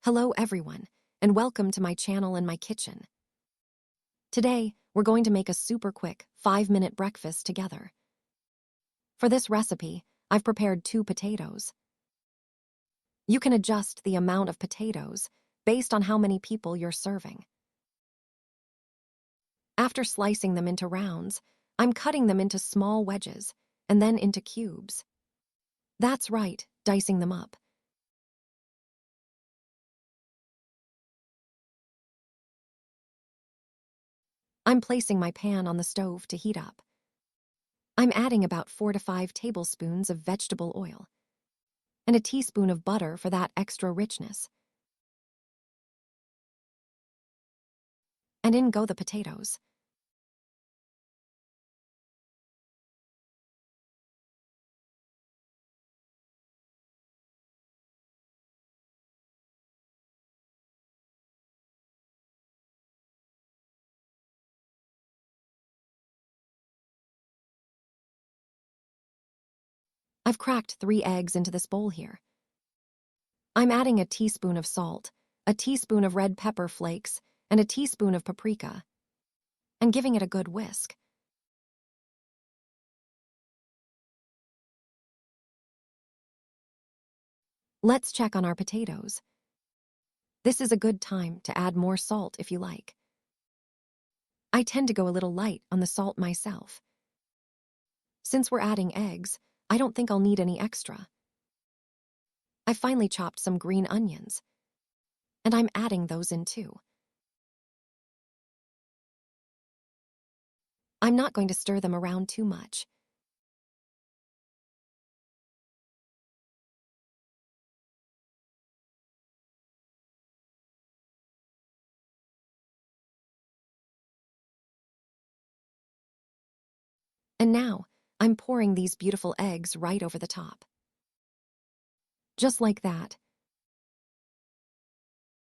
Hello everyone, and welcome to my channel and my kitchen. Today, we're going to make a super quick 5-minute breakfast together. For this recipe, I've prepared 2 potatoes. You can adjust the amount of potatoes based on how many people you're serving. After slicing them into rounds, I'm cutting them into small wedges and then into cubes. That's right, dicing them up. I'm placing my pan on the stove to heat up. I'm adding about 4 to 5 tablespoons of vegetable oil and a teaspoon of butter for that extra richness. And in go the potatoes. I've cracked 3 eggs into this bowl here. I'm adding a teaspoon of salt, a teaspoon of red pepper flakes, and a teaspoon of paprika, and giving it a good whisk. Let's check on our potatoes. This is a good time to add more salt if you like. I tend to go a little light on the salt myself. Since we're adding eggs, I don't think I'll need any extra. I finally chopped some green onions, and I'm adding those in too. I'm not going to stir them around too much. And now, I'm pouring these beautiful eggs right over the top. Just like that,